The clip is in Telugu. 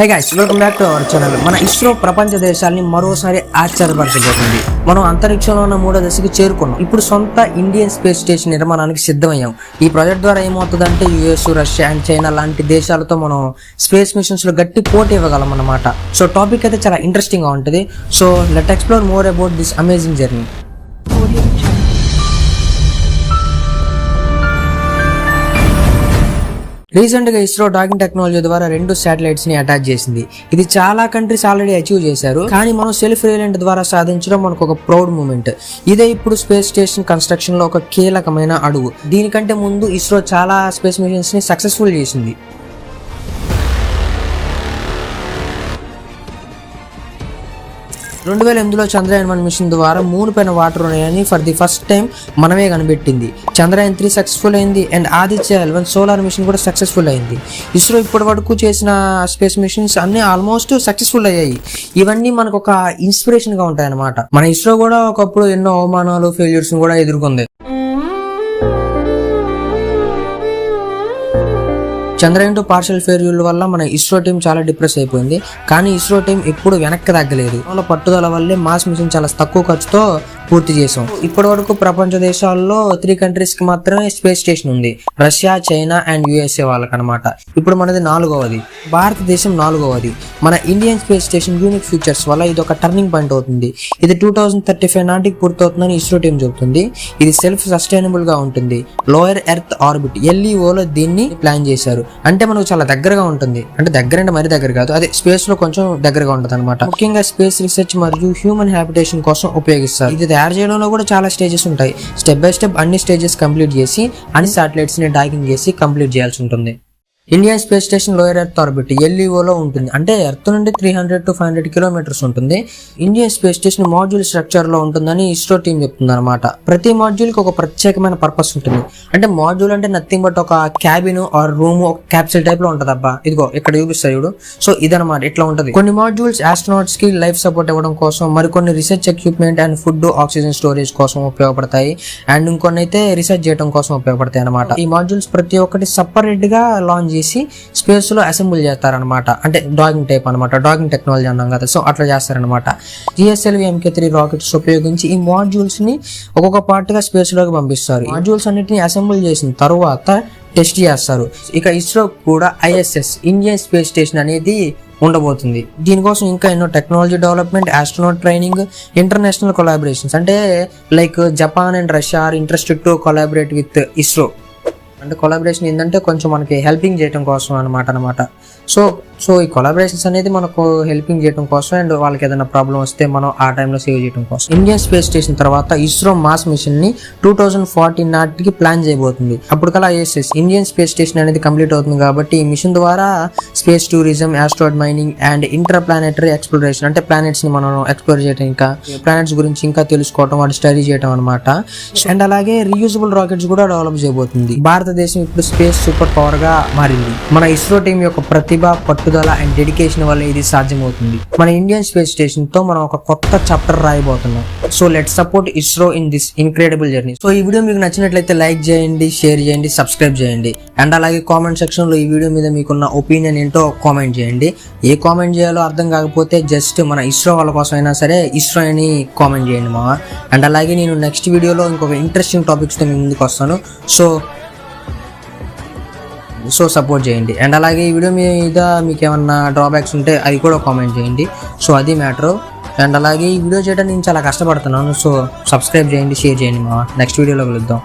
Hey guys, welcome back to our channel. మన ఇస్రో ప్రపంచ దేశాలని మరోసారి ఆశ్చర్యపరచబోతుంది. మనం అంతరిక్షంలో ఉన్న 3వ దశకి చేరుకున్నాం. ఇప్పుడు సొంత ఇండియన్ స్పేస్ స్టేషన్ నిర్మాణానికి సిద్ధమయ్యాం. ఈ ప్రాజెక్ట్ ద్వారా ఏమవుతుందంటే యుఎస్, రష్యా అండ్ చైనా లాంటి దేశాలతో మనం స్పేస్ మిషన్స్ లో గట్టి పోటీ ఇవ్వగలం అన్నమాట. సో టాపిక్ అయితే చాలా ఇంట్రెస్టింగ్ గా ఉంటుంది. So let explore more about this amazing journey. Recent గా ఇస్రో డాకింగ్ టెక్నాలజీ ద్వారా 2 శాటిలైట్స్ ని అటాచ్ చేసింది. ఇది చాలా కంట్రీస్ ఆల్రెడీ అచీవ్ చేశారు, కానీ మనం సెల్ఫ్ రిలయంట్ ద్వారా సాధించడం మనకు ఒక ప్రౌడ్ మూమెంట్. ఇదే ఇప్పుడు స్పేస్ స్టేషన్ కన్స్ట్రక్షన్ లో ఒక కీలకమైన అడుగు. దీనికంటే ముందు ఇస్రో చాలా స్పేస్ మిషన్స్ ని సక్సెస్ఫుల్ చేసింది. 2008లో చంద్రయాన్-1 మిషన్ ద్వారా మూన్ పైన వాటర్ ఉన్నాయని ఫర్ ది ఫస్ట్ టైం మనమే కనిపెట్టింది. చంద్రయాన్-3 సక్సెస్ఫుల్ అయింది అండ్ ఆదిత్య-L1 సోలార్ మిషన్ కూడా సక్సెస్ఫుల్ అయింది. ఇస్రో ఇప్పటి వరకు చేసిన స్పేస్ మిషన్స్ అన్ని ఆల్మోస్ట్ సక్సెస్ఫుల్ అయ్యాయి. ఇవన్నీ మనకు ఒక ఇన్స్పిరేషన్ గా ఉంటాయి అన్నమాట. మన ఇస్రో కూడా ఒకప్పుడు ఎన్నో అవమానాలు, ఫెయిల్యూర్స్ కూడా ఎదుర్కొంది. చంద్రయాన్-2 పార్షల్ ఫెయిల్యూర్ వల్ల మన ఇస్రో టీం చాలా డిప్రెస్ అయిపోయింది. కానీ ఇస్రో టీం ఎప్పుడు వెనక్కి తగ్గలేదు. పట్టుదల వల్లే మాస్ మిషన్ చాలా తక్కువ ఖర్చుతో పూర్తి చేసాం. ఇప్పటి వరకు ప్రపంచ దేశాల్లో 3 కంట్రీస్ కి మాత్రమే స్పేస్ స్టేషన్ ఉంది. రష్యా, చైనా అండ్ యుఎస్ఏ వాళ్ళకనమాట. ఇప్పుడు మనది 4వది. భారతదేశం 4వది. మన Indian space station unique features వల్ల ఇది ఒక టర్నింగ్ పాయింట్ అవుతుంది. ఇది 2035 నాటికి పూర్తవుతుందని ఇస్రో టీం చెబుతుంది. ఇది సెల్ఫ్ సస్టైనబుల్ గా ఉంటుంది. లోయర్ ఎర్త్ ఆర్బిట్ LEOలో దీన్ని ప్లాన్ చేశారు. అంటే మనకు చాలా దగ్గరగా ఉంటుంది. అంటే దగ్గర అంటే మరీ దగ్గర కాదు, అదే స్పేస్ లో కొంచెం దగ్గరగా ఉంటుంది అనమాట. ముఖ్యంగా స్పేస్ రీసెర్చ్ మరియు హ్యూమన్ హ్యాబిటేషన్ కోసం ఉపయోగిస్తారు. ఇది తయారు చేయడంలో కూడా చాలా స్టేజెస్ ఉంటాయి. స్టెప్ బై స్టెప్ అన్ని స్టేజెస్ కంప్లీట్ చేసి అన్ని శాటిలైట్స్ ని డాకింగ్ చేసి కంప్లీట్ చేయాల్సి ఉంటుంది. Indian space station lower earth orbit LEOలో ఉంటుంది. అంటే ఎర్త్ నుండి 300 to 500 కిలోమీటర్స్ ఉంటుంది. Indian space station module structure లో ఉంటుందని ఇస్రో టీం చెప్తుంది అనమాట. ప్రతి మాడ్యూల్ కి ఒక ప్రత్యేకమైన పర్పస్ ఉంటుంది. అంటే మాడ్యూల్ అంటే నథింగ్ బట్ ఒక క్యాబిన్ ఆర్ రూమ్, ఒక క్యాప్సూల్ టైప్ లో ఉంటది. అబ్బా ఇదిగో ఇక్కడ చూపిస్తాయి చూడు. సో ఇదనమాట, ఇట్లా ఉంటది. కొన్ని మాడ్యూల్స్ ఆస్ట్రోనాట్స్ కి లైఫ్ సపోర్ట్ ఇవ్వడం కోసం, మరికొన్ని research equipment and food, oxygen storage కోసం ఉపయోగపడతాయి. అండ్ ఇంకొన్ని అయితే రీసెర్చ్ చేయడం కోసం ఉపయోగపడతాయి అనమాట. ఈ మాడ్యూల్స్ ప్రతి ఒక్కటి సపరేట్ గా లాంచ్ చేసి స్పేస్ లో అసెంబుల్ చేస్తారనమాట. అంటే డాకింగ్ టైప్ అనమాట, డాకింగ్ టెక్నాలజీ అన్నాం కదా. సో అట్లా చేస్తారనమాట. GSLV MK3 రాకెట్స్ ఉపయోగించి ఈ మాడ్యూల్స్ ని ఒక్కొక్క పార్ట్ గా స్పేస్ లోకి పంపిస్తారు. మాడ్యూల్స్ అన్నిటిని అసెంబుల్ చేసిన తర్వాత టెస్ట్ చేస్తారు. ఇక ఇస్రో కూడా ISS ఇండియన్ స్పేస్ స్టేషన్ అనేది ఉండబోతుంది. దీనికోసం ఇంకా ఎన్నో technology development, astronaut training, international collaborations, అంటే like Japan and Russia are interested to collaborate with ISRO. అంటే కొలాబరేషన్ ఏంటంటే కొంచెం మనకి హెల్పింగ్ చేయడం కోసం అనమాట. సో ఈ కొలాబరేషన్స్ అనేది మనకు హెల్పింగ్ చేయడం కోసం అండ్ వాళ్ళకి ఏదైనా ప్రాబ్లం వస్తే మనం ఆ టైంలో సేవ్ చేయడం కోసం. ఇండియన్ స్పేస్ స్టేషన్ తర్వాత ఇస్రో మాస్ మిషన్ ని 2014 నాటికి ప్లాన్ చేయబోతుంది. అప్పటికల్లా ISS ఇండియన్ స్పేస్ స్టేషన్ అనేది కంప్లీట్ అవుతుంది. కాబట్టి ఈ మిషన్ ద్వారా space tourism, asteroid mining and inter planetary exploration, అంటే ప్లానెట్స్ ని మనం ఎక్స్ప్లోర్ చేయడం, ఇంకా ప్లానెట్స్ గురించి ఇంకా తెలుసుకోవడం, వాటి స్టడీ చేయడం అనమాట. అండ్ అలాగే రీయూజబుల్ రాకెట్స్ కూడా డెవలప్ చేయబోతుంది. భారతదేశం ఇప్పుడు స్పేస్ సూపర్ పవర్ గా మారింది. మన ఇస్రో టీం యొక్క ప్రతిభ, పట్టుదల అండ్ డెడికేషన్ వల్ల ఇది సాధ్యమవుతుంది. మన ఇండియన్ స్పేస్ స్టేషన్ తో మనం ఒక కొత్త చాప్టర్ రాయబోతున్నాం. So let's support ISRO in this incredible journey. So ఈ వీడియో మీకు నచ్చినట్లయితే లైక్ చేయండి, షేర్ చేయండి, సబ్స్క్రైబ్ చేయండి. అండ్ అలాగే కామెంట్ సెక్షన్ లో ఈ వీడియో మీద మీకున్న ఒపీనియన్ ఏంటో కామెంట్ చేయండి. ఏ కామెంట్ చేయాలో అర్థం కాకపోతే జస్ట్ మన ఇస్రో వాళ్ళ కోసం అయినా సరే ఇస్రో అని కామెంట్ చేయండి మా. అండ్ అలాగే నేను నెక్స్ట్ వీడియోలో ఇంకొక ఇంట్రెస్టింగ్ టాపిక్స్ తో మీ ముందుకు వస్తాను. సో సపోర్ట్ చేయండి. అండ్ అలాగే ఈ వీడియో మీద మీకు ఏమన్నా డ్రాబ్యాక్స్ ఉంటే అది కూడా కామెంట్ చేయండి. సో అది మ్యాటర్. అండ్ అలాగే ఈ వీడియో చేయడానికి నేను చాలా కష్టపడుతున్నాను. సో సబ్స్క్రైబ్ చేయండి, షేర్ చేయండి మా. నెక్స్ట్ వీడియోలో కలుద్దాం.